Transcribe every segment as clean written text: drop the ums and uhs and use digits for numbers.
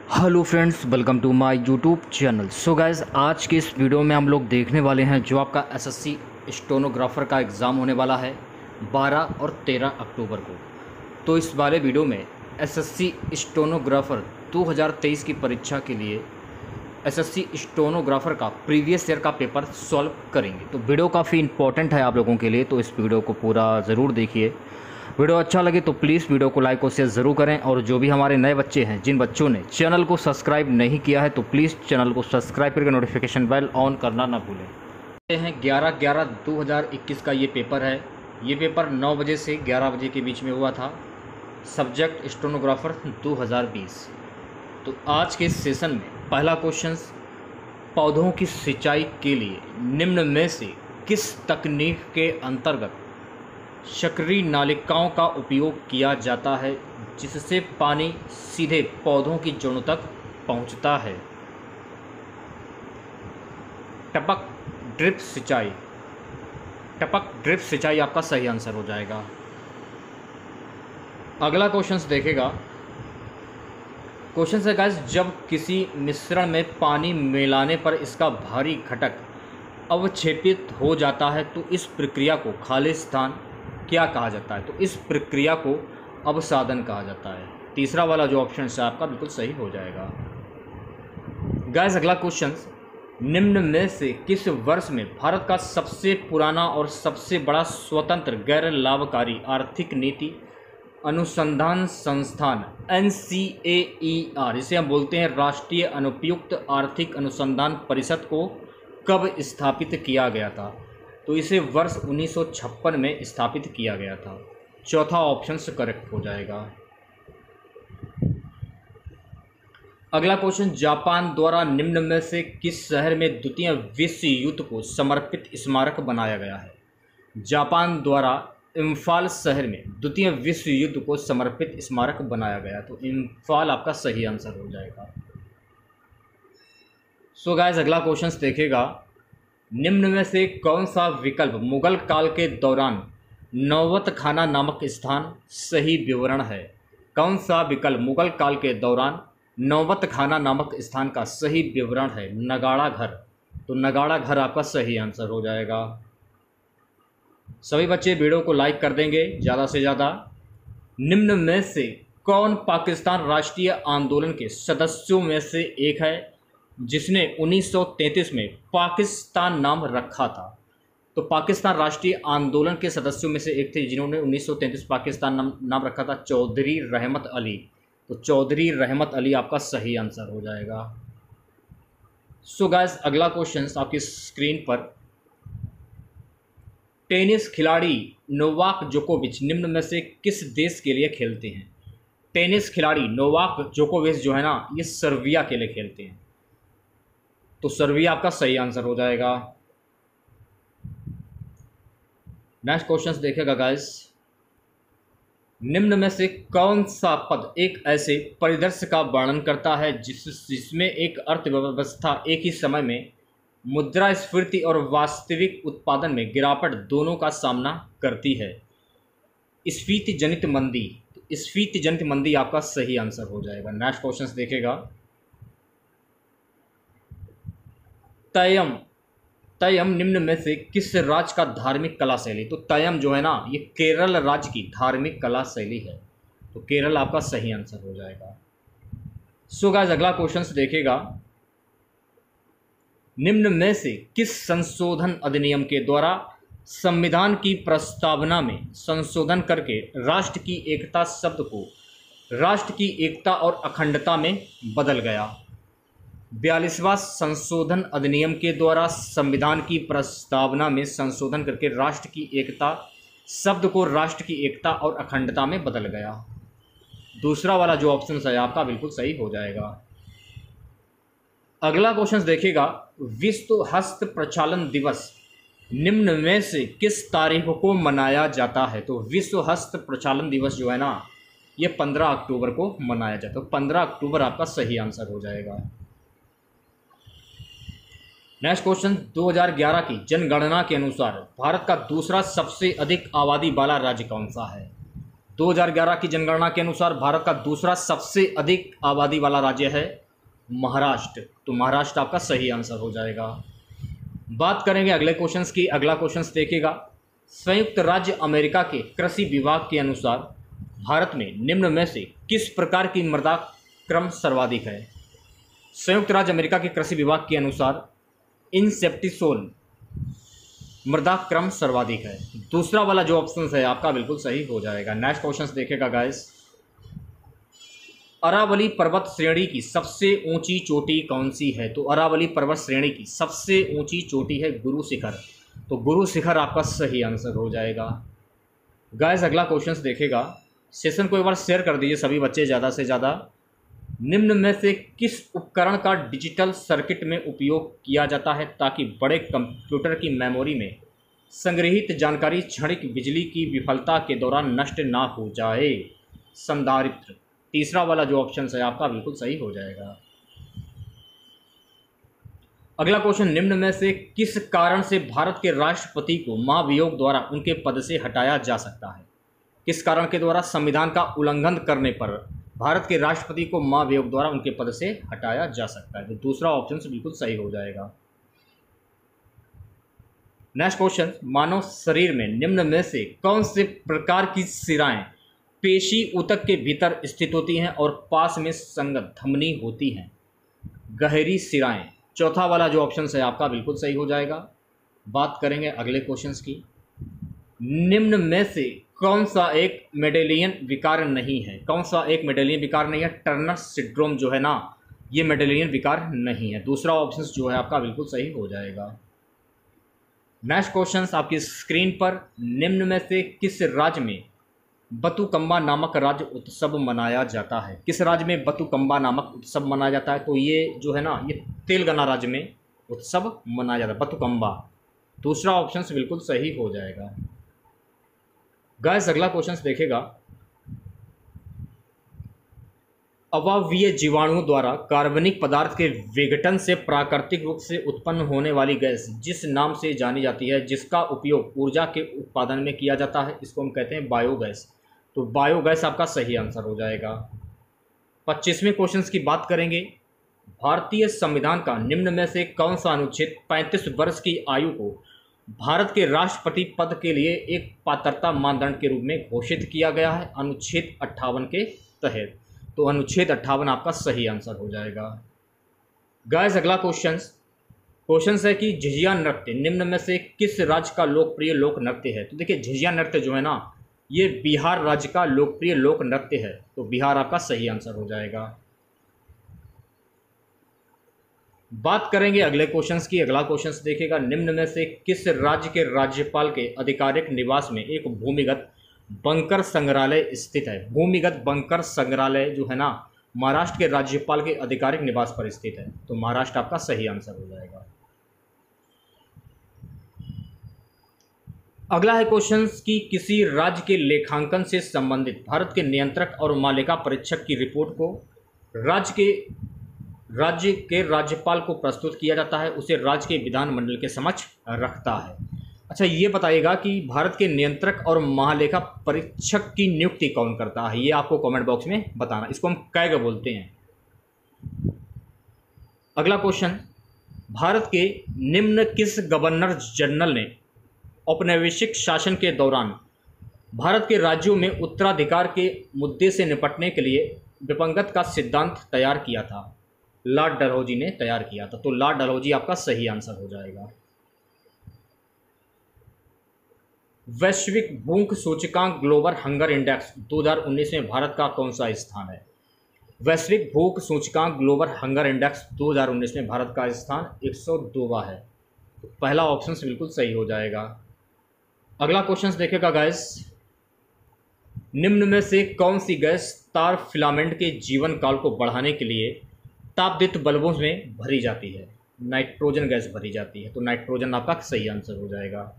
Hello friends, welcome to my YouTube channel. So guys, आज के इस वीडियो में हम लोग देखने वाले हैं जो आपका एसएससी स्टेनोग्राफर का एग्ज़ाम होने वाला है 12 और 13 अक्टूबर को। तो इस वाले वीडियो में एसएससी स्टेनोग्राफर 2023 की परीक्षा के लिए एसएससी स्टेनोग्राफर का प्रीवियस ईयर का पेपर सॉल्व करेंगे। तो वीडियो काफ़ी इंपॉर्टेंट है आप लोगों के लिए, तो इस वीडियो को पूरा ज़रूर देखिए। वीडियो अच्छा लगे तो प्लीज़ वीडियो को लाइक और शेयर ज़रूर करें। और जो भी हमारे नए बच्चे हैं, जिन बच्चों ने चैनल को सब्सक्राइब नहीं किया है, तो प्लीज़ चैनल को सब्सक्राइब करके नोटिफिकेशन बेल ऑन करना ना भूलें। ये हैं 11/11/2021 का ये पेपर है। ये पेपर 9 बजे से 11 बजे के बीच में हुआ था। Subject stenographer 2020। तो आज के सेशन में पहला क्वेश्चन, पौधों की सिंचाई के लिए निम्न में से किस तकनीक के अंतर्गत सक्रिय नालिकाओं का उपयोग किया जाता है जिससे पानी सीधे पौधों की जड़ों तक पहुंचता है? टपक ड्रिप सिंचाई। टपक ड्रिप सिंचाई आपका सही आंसर हो जाएगा। अगला क्वेश्चन देखेगा। क्वेश्चन है गाइस, जब किसी मिश्रण में पानी मिलाने पर इसका भारी घटक अवक्षेपित हो जाता है तो इस प्रक्रिया को खालिस्तान क्या कहा जाता है? तो इस प्रक्रिया को अवसादन कहा जाता है। तीसरा वाला जो ऑप्शन है आपका बिल्कुल सही हो जाएगा। गाइस, अगला क्वेश्चन, निम्न में से किस वर्ष में भारत का सबसे पुराना और सबसे बड़ा स्वतंत्र गैर लाभकारी आर्थिक नीति अनुसंधान संस्थान NCAER, इसे हम बोलते हैं राष्ट्रीय अनुपयुक्त आर्थिक अनुसंधान परिषद, को कब स्थापित किया गया था? तो इसे वर्ष 1956 में स्थापित किया गया था। चौथा ऑप्शन करेक्ट हो जाएगा। अगला क्वेश्चन, जापान द्वारा निम्न में से किस शहर में द्वितीय विश्व युद्ध को समर्पित स्मारक बनाया गया है? जापान द्वारा इम्फाल शहर में द्वितीय विश्व युद्ध को समर्पित स्मारक बनाया गया, तो इम्फाल आपका सही आंसर हो जाएगा। सो गाइस, अगला क्वेश्चन देखेगा। निम्न में से कौन सा विकल्प मुगल काल के दौरान नौबत खाना नामक स्थान सही विवरण है? कौन सा विकल्प मुगल काल के दौरान नौबत खाना नामक स्थान का सही विवरण है? नगाड़ा घर। तो नगाड़ा घर आपका सही आंसर हो जाएगा। सभी बच्चे वीडियो को लाइक कर देंगे ज़्यादा से ज़्यादा। निम्न में से कौन पाकिस्तान राष्ट्रीय आंदोलन के सदस्यों में से एक है जिसने 1933 में पाकिस्तान नाम रखा था? तो पाकिस्तान राष्ट्रीय आंदोलन के सदस्यों में से एक थे जिन्होंने 1933 पाकिस्तान नाम रखा था, चौधरी रहमत अली। तो चौधरी रहमत अली आपका सही आंसर हो जाएगा। सो गाइस, अगला क्वेश्चन आपकी स्क्रीन पर, टेनिस खिलाड़ी नोवाक जोकोविच निम्न में से किस देश के लिए खेलते हैं? टेनिस खिलाड़ी नोवाक जोकोविच जो है ना, ये सर्बिया के लिए खेलते हैं। तो सर्बिया आपका सही आंसर हो जाएगा। नेक्स्ट क्वेश्चन देखेगा गाइस। निम्न में से कौन सा पद एक ऐसे परिदृश्य का वर्णन करता है जिसमें एक अर्थव्यवस्था एक ही समय में मुद्रास्फीति और वास्तविक उत्पादन में गिरावट दोनों का सामना करती है? स्फीति जनित मंदी। तो स्फीति जनित मंदी आपका सही आंसर हो जाएगा। नेक्स्ट क्वेश्चन देखेगा। तयम निम्न में से किस राज्य का धार्मिक कला शैली? तो तयम जो है ना, ये केरल राज्य की धार्मिक कला शैली है। तो केरल आपका सही आंसर हो जाएगा। सो गाइस, अगला क्वेश्चन देखेगा। निम्न में से किस संशोधन अधिनियम के द्वारा संविधान की प्रस्तावना में संशोधन करके राष्ट्र की एकता शब्द को राष्ट्र की एकता और अखंडता में बदल गया? 42वां संशोधन अधिनियम के द्वारा संविधान की प्रस्तावना में संशोधन करके राष्ट्र की एकता शब्द को राष्ट्र की एकता और अखंडता में बदल गया। दूसरा वाला जो ऑप्शन है आपका बिल्कुल सही हो जाएगा। अगला क्वेश्चन देखिएगा। विश्व हस्त प्रचालन दिवस निम्न में से किस तारीख को मनाया जाता है? तो विश्व हस्त प्रचालन दिवस जो है ना, ये 15 अक्टूबर को मनाया जाता है। तो 15 अक्टूबर आपका सही आंसर हो जाएगा। नेक्स्ट क्वेश्चन, 2011 की जनगणना के अनुसार भारत का दूसरा सबसे अधिक आबादी वाला राज्य कौन सा है? 2011 की जनगणना के अनुसार भारत का दूसरा सबसे अधिक आबादी वाला राज्य है महाराष्ट्र। तो महाराष्ट्र आपका सही आंसर हो जाएगा। बात करेंगे अगले क्वेश्चंस की। अगला क्वेश्चंस देखिएगा, संयुक्त राज्य अमेरिका के कृषि विभाग के अनुसार भारत में निम्न में से किस प्रकार की मृदा क्रम सर्वाधिक है। संयुक्त राज्य अमेरिका के कृषि विभाग के अनुसार इंसेप्टिसोल मृदा क्रम सर्वाधिक है। दूसरा वाला जो ऑप्शन है आपका बिल्कुल सही हो जाएगा। नेक्स्ट क्वेश्चन देखेगा गाइस, अरावली पर्वत श्रेणी की सबसे ऊंची चोटी कौन सी है। तो अरावली पर्वत श्रेणी की सबसे ऊंची चोटी है गुरु शिखर। तो गुरु शिखर आपका सही आंसर हो जाएगा। गाइस अगला क्वेश्चन देखेगा, सेशन को एक बार शेयर कर दीजिए सभी बच्चे ज़्यादा से ज़्यादा। निम्न में से किस उपकरण का डिजिटल सर्किट में उपयोग किया जाता है ताकि बड़े कंप्यूटर की मेमोरी में संग्रहित जानकारी क्षणिक बिजली की विफलता के दौरान नष्ट ना हो जाए। संधारित्र। तीसरा वाला जो ऑप्शन है आपका बिल्कुल सही हो जाएगा। अगला क्वेश्चन, निम्न में से किस कारण से भारत के राष्ट्रपति को महाभियोग द्वारा उनके पद से हटाया जा सकता है। किस कारण के द्वारा संविधान का उल्लंघन करने पर भारत के राष्ट्रपति को महाभियोग द्वारा उनके पद से हटाया जा सकता है। तो दूसरा ऑप्शन बिल्कुल सही हो जाएगा। नेक्स्ट क्वेश्चन, मानव शरीर में निम्न में से कौन से प्रकार की शिराएं पेशी ऊतक के भीतर स्थित होती हैं और पास में संगत धमनी होती हैं। गहरी शिराएं। चौथा वाला जो ऑप्शन है आपका बिल्कुल सही हो जाएगा। बात करेंगे अगले क्वेश्चंस की। निम्न में से कौन सा एक मेडेलियन विकार नहीं है। कौन सा एक मेडेलियन विकार नहीं है। टर्नर सिंड्रोम जो है ना, ये मेडेलियन विकार नहीं है। दूसरा ऑप्शन जो है आपका बिल्कुल सही हो जाएगा। नेक्स्ट क्वेश्चन आपकी स्क्रीन पर, निम्न में से किस राज्य में बतुकम्बा नामक राज्य उत्सव मनाया जाता है। किस राज्य में बतुकम्बा नामक उत्सव मनाया जाता है। तो ये जो है ना, ये तेलंगाना राज्य में उत्सव मनाया जाता है, बतुकम्बा। दूसरा ऑप्शन बिल्कुल सही हो जाएगा। गाइस अगला क्वेश्चन देखेगा, अवाहवीय जीवाणुओं द्वारा कार्बनिक पदार्थ के विघटन से प्राकृतिक रूप से उत्पन्न होने वाली गैस जिस नाम से जानी जाती है, जिसका उपयोग ऊर्जा के उत्पादन में किया जाता है, इसको हम कहते हैं बायोगैस। तो बायोगैस आपका सही आंसर हो जाएगा। 25वें क्वेश्चन की बात करेंगे, भारतीय संविधान का निम्न में से कौन सा अनुच्छेद 35 वर्ष की आयु को भारत के राष्ट्रपति पद के लिए एक पात्रता मानदंड के रूप में घोषित किया गया है। अनुच्छेद 58 के तहत। तो अनुच्छेद 58 आपका सही आंसर हो जाएगा। गाइस अगला क्वेश्चन है कि झिझिया नृत्य निम्न में से किस राज्य का लोकप्रिय लोक नृत्य है। तो देखिए झिझिया नृत्य जो है ना, ये बिहार राज्य का लोकप्रिय लोक नृत्य है। तो बिहार आपका सही आंसर हो जाएगा। बात करेंगे अगले क्वेश्चंस की। अगला क्वेश्चन देखिएगा, निम्न में से किस राज्य के राज्यपाल के आधिकारिक निवास में एक भूमिगत बंकर संग्रहालय स्थित है। भूमिगत बंकर संग्रहालय जो है ना, महाराष्ट्र के राज्यपाल के आधिकारिक निवास पर स्थित है। तो महाराष्ट्र आपका सही आंसर हो जाएगा। अगला है क्वेश्चन कि किसी राज्य के लेखांकन से संबंधित भारत के नियंत्रक और मालिका परीक्षक की रिपोर्ट को राज्य के राज्यपाल को प्रस्तुत किया जाता है, उसे राज्य के विधानमंडल के समक्ष रखता है। अच्छा ये बताइएगा कि भारत के नियंत्रक और महालेखा परीक्षक की नियुक्ति कौन करता है, ये आपको कमेंट बॉक्स में बताना। इसको हम कैग बोलते हैं। अगला क्वेश्चन, भारत के निम्न किस गवर्नर जनरल ने औपनिवेशिक शासन के दौरान भारत के राज्यों में उत्तराधिकार के मुद्दे से निपटने के लिए विपंगत का सिद्धांत तैयार किया था। लॉर्ड डलहौजी ने तैयार किया था। तो लॉर्ड डलहौजी आपका सही आंसर हो जाएगा। वैश्विक भूख सूचकांक ग्लोबल हंगर इंडेक्स 2019 में भारत का कौन सा स्थान है। वैश्विक भूख सूचकांक ग्लोबल हंगर इंडेक्स 2019 में भारत का स्थान 102वां है। तो पहला ऑप्शन बिल्कुल सही हो जाएगा। अगला क्वेश्चन देखेगा गाइस, निम्न में से कौन सी गैस तार फिलामेंट के जीवन काल को बढ़ाने के लिए तापदीप्त बल्बों में भरी जाती है। नाइट्रोजन गैस भरी जाती है। तो नाइट्रोजन आपका सही आंसर हो जाएगा।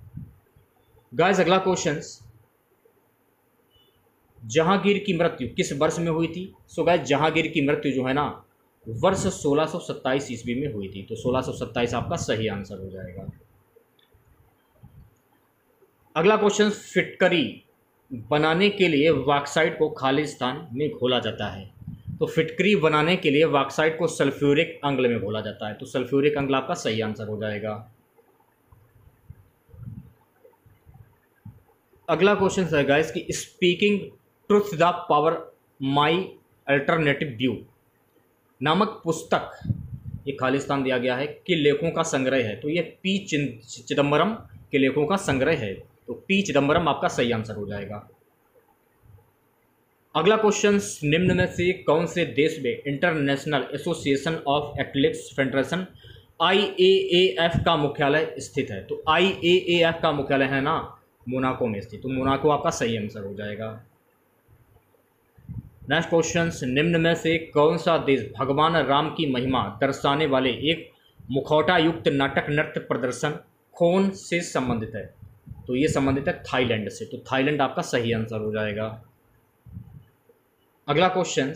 गाइस अगला क्वेश्चन, जहांगीर की मृत्यु किस वर्ष में हुई थी। सो गाइस जहांगीर की मृत्यु जो है ना, वर्ष 1627 ईस्वी में हुई थी। तो 1627 आपका सही आंसर हो जाएगा। अगला क्वेश्चन, फिटकरी बनाने के लिए बॉक्साइट को खालिस्तान में घोला जाता है? तो फिटकरी बनाने के लिए बॉक्साइट को सल्फ्यूरिक अम्ल में घोला जाता है। तो सल्फ्यूरिक अम्ल आपका सही आंसर हो जाएगा। अगला क्वेश्चन है गाइस कि speaking truth the power my alternative view नामक पुस्तक, ये खालिस्तान दिया गया है, कि लेखों का संग्रह है। तो ये पी चिदम्बरम के लेखों का संग्रह है। तो पी चिदम्बरम आपका सही आंसर हो जाएगा। अगला क्वेश्चन, निम्न में से कौन से देश में international association of athletics federation IAAF का मुख्यालय स्थित है? तो IAAF का मुख्यालय है ना मोनाको में स्थित। तो मोनाको आपका सही आंसर हो जाएगा। नेक्स्ट क्वेश्चन, निम्न में से कौन सा देश भगवान राम की महिमा दर्शाने वाले एक मुखौटा युक्त नाटक नृत्य प्रदर्शन खोन से संबंधित है? तो ये संबंधित है थाईलैंड से। तो थाईलैंड आपका सही आंसर हो जाएगा। अगला क्वेश्चन,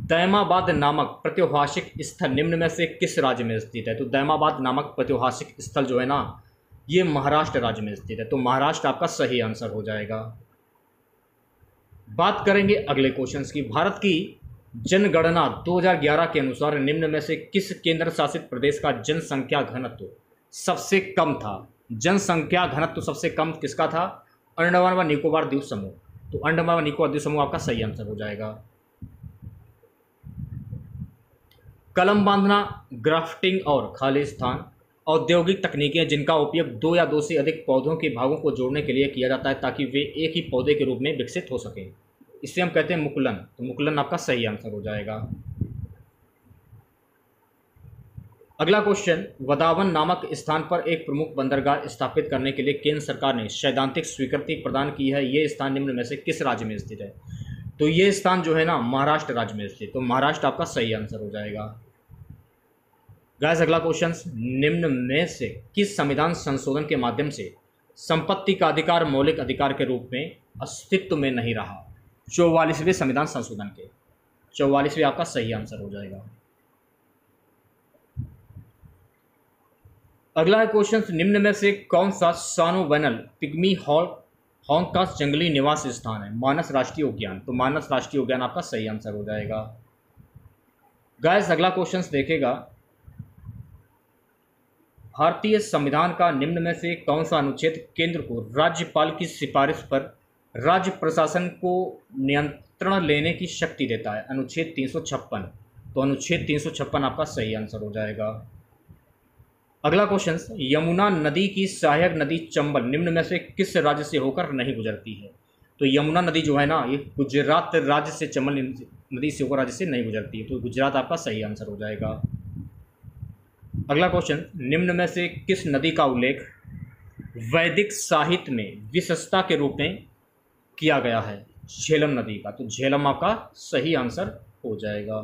दैमाबाद नामक प्रातिभाषिक स्थल निम्न में से किस राज्य में स्थित है? तो दैमाबाद नामक प्रातिभाषिक स्थल जो है ना, ये महाराष्ट्र राज्य में स्थित है। तो महाराष्ट्र आपका सही आंसर हो जाएगा। बात करेंगे अगले क्वेश्चंस की। भारत की जनगणना 2011 के अनुसार निम्न में से किस केंद्र शासित प्रदेश का जनसंख्या घनत्व सबसे कम था? जनसंख्या घनत्व सबसे कम किसका था? अंडमान व निकोबार द्वीप समूह। तो अंडमान व निकोबार द्वीप समूह आपका सही आंसर हो जाएगा। कलम बांधना, ग्राफ्टिंग और खालिस्तान औद्योगिक तकनीकें जिनका उपयोग 2 या 2 से अधिक पौधों के भागों को जोड़ने के लिए किया जाता है ताकि वे एक ही पौधे के रूप में विकसित हो सकें, इसे हम कहते हैं मुकुलन। तो मुकुलन आपका सही आंसर हो जाएगा। अगला क्वेश्चन, वदावन नामक स्थान पर एक प्रमुख बंदरगाह स्थापित करने के लिए केंद्र सरकार ने सैद्धांतिक स्वीकृति प्रदान की है। ये स्थान निम्न में से किस राज्य में स्थित है? तो ये स्थान जो है ना महाराष्ट्र राज्य में स्थित। तो महाराष्ट्र आपका सही आंसर हो जाएगा। गाइस अगला क्वेश्चन, निम्न में से किस संविधान संशोधन के माध्यम से संपत्ति का अधिकार मौलिक अधिकार के रूप में अस्तित्व में नहीं रहा? 44वें संविधान संशोधन के। 44वें आपका सही आंसर हो जाएगा। अगला है क्वेश्चन, निम्न में से कौन सा सानोवैनल पिग्मी हॉन्ग का जंगली निवास स्थान है? मानस राष्ट्रीय उद्यान। तो मानस राष्ट्रीय उद्यान आपका सही आंसर हो जाएगा। गाइस अगला क्वेश्चन देखेगा, भारतीय संविधान का निम्न में से कौन सा अनुच्छेद केंद्र को राज्यपाल की सिफारिश पर राज्य प्रशासन को नियंत्रण लेने की शक्ति देता है? अनुच्छेद 356। तो अनुच्छेद 356 आपका सही आंसर हो जाएगा। अगला क्वेश्चन, यमुना नदी की सहायक नदी चंबल निम्न में से किस राज्य से होकर नहीं गुजरती है? तो यमुना नदी जो है ना, ये गुजरात राज्य से, चंबल नदी से होकर राज्य से नहीं गुजरती है। तो गुजरात आपका सही आंसर हो जाएगा। अगला क्वेश्चन, निम्न में से किस नदी का उल्लेख वैदिक साहित्य में विशेषता के रूप में किया गया है? झेलम नदी का। तो झेलम आपका सही आंसर हो जाएगा।